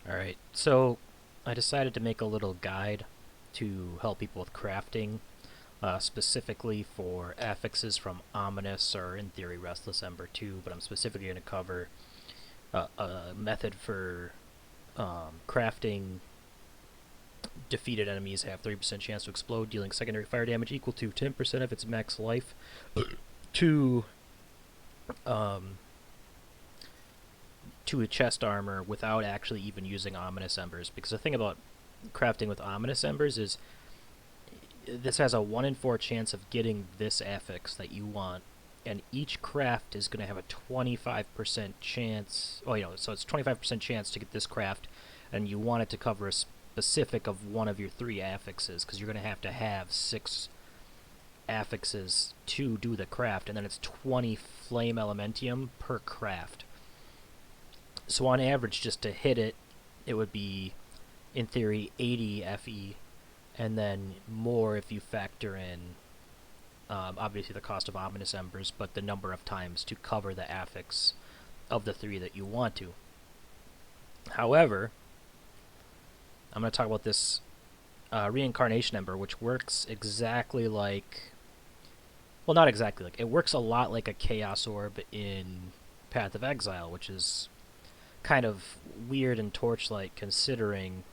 Alright, so I decided to make a little guide to help people with crafting, specifically for affixes from Ominous or, in theory, Restless Ember 2, but I'm specifically going to cover a method for crafting defeated enemies have 30% chance to explode, dealing secondary fire damage equal to 10% of its max life to um, to a chest armor without actually even using Ominous Embers. Because the thing about crafting with Ominous Embers is this has a 1 in 4 chance of getting this affix that you want, and each craft is going to have a 25% chance. Oh, so it's 25% chance to get this craft, and you want it to cover a specific of one of your 3 affixes, because you're going to have 6 affixes to do the craft, and then it's 20 Flame Elementium per craft. So on average, just to hit it, it would be, in theory, 80 FE, and then more if you factor in, obviously, the cost of Ominous Embers, but the number of times to cover the affix of the 3 that you want to. However, I'm going to talk about this Reincarnation Ember, which works exactly like... Well, not exactly like... It works a lot like a Chaos Orb in Path of Exile, which is kind of weird in Torchlight, considering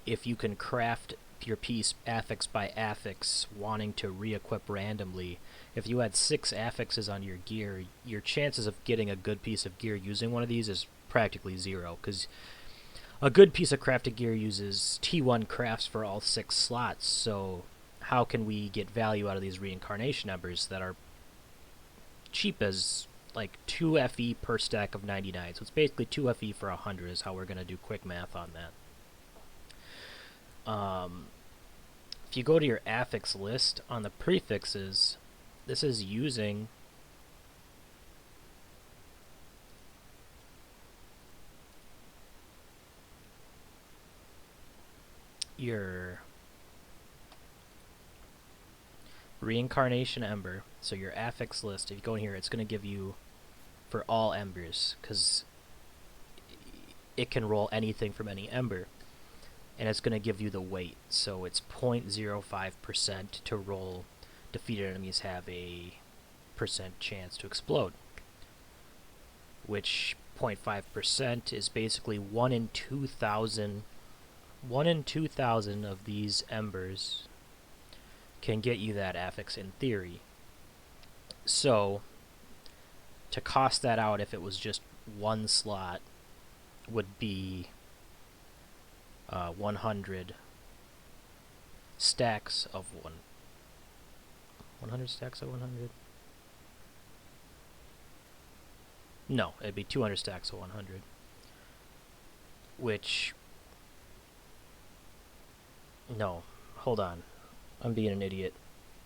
if you can craft your piece affix by affix, wanting to re-equip randomly, if you had 6 affixes on your gear, your chances of getting a good piece of gear using one of these is practically 0, because a good piece of crafted gear uses T1 crafts for all 6 slots, so how can we get value out of these Reincarnation Embers that are cheap as like 2 FE per stack of 99? So it's basically 2 FE for 100 is how we're going to do quick math on that. If you go to your affix list on the prefixes, this is using your Reincarnation Ember. So your affix list, if you go in here, it's going to give you for all embers, because it can roll anything from any ember. And it's going to give you the weight. So it's 0.05% to roll defeated enemies have a percent chance to explode. Which 0.5% is basically 1 in 2,000. 1 in 2,000 of these embers can get you that affix in theory. So to cost that out, if it was just 1 slot, would be 100 stacks of 100 stacks of 100? No, it'd be 200 stacks of 100. Which... No, hold on. I'm being an idiot.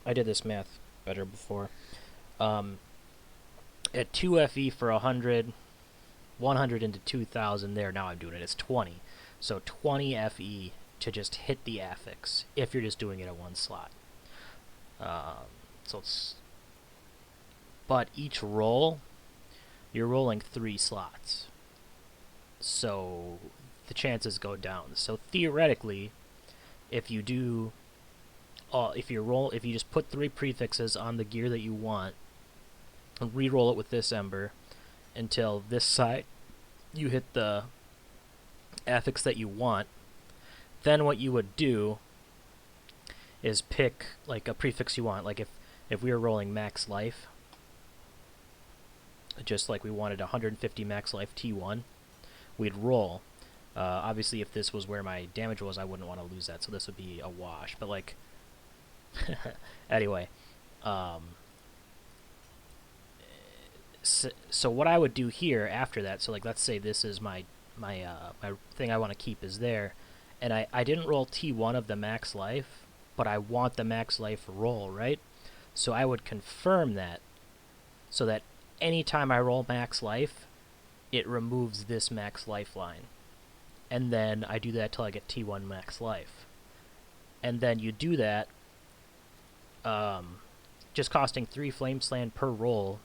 I did this math better before. At 2 FE for 100, 100 into 2,000 there, now I'm doing it, it's 20. So 20 FE to just hit the affix, if you're just doing it at 1 slot. So it's... But each roll, you're rolling 3 slots. So the chances go down. So theoretically, if you do... if you just put 3 prefixes on the gear that you want, and re-roll it with this ember until this side you hit the affix that you want, then what you would do is pick like a prefix you want. Like if we were rolling max life, just like we wanted 150 max life T1, we'd roll. Obviously, if this was where my damage was, I wouldn't want to lose that, so this would be a wash. But like, anyway, so what I would do here after that, so like let's say this is my thing I want to keep is there, and I didn't roll T1 of the max life, but I want the max life roll, right? So I would confirm that, so that anytime I roll max life, it removes this max lifeline. And then I do that till I get T1 max life. And then you do that, just costing 3 Flame Slam per roll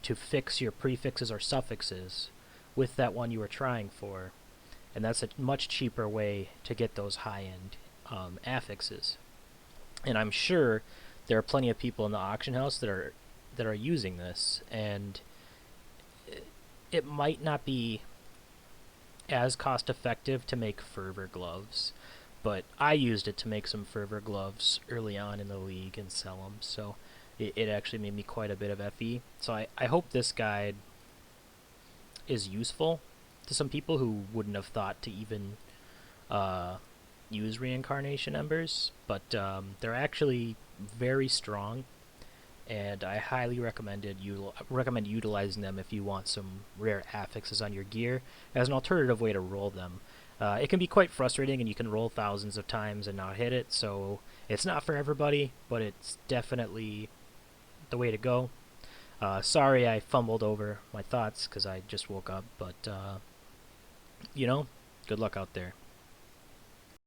to fix your prefixes or suffixes, with that one you were trying for, and that's a much cheaper way to get those high-end affixes. And I'm sure there are plenty of people in the auction house that are using this, and it might not be as cost effective to make fervor gloves, but I used it to make some fervor gloves early on in the league and sell them, so it actually made me quite a bit of FE. So I hope this guide is useful to some people who wouldn't have thought to even uh, use Reincarnation Embers, but they're actually very strong, and I highly recommend utilizing them if you want some rare affixes on your gear as an alternative way to roll them. It can be quite frustrating, and you can roll thousands of times and not hit it, so it's not for everybody, but it's definitely the way to go. Sorry I fumbled over my thoughts because I just woke up, but, you know, good luck out there.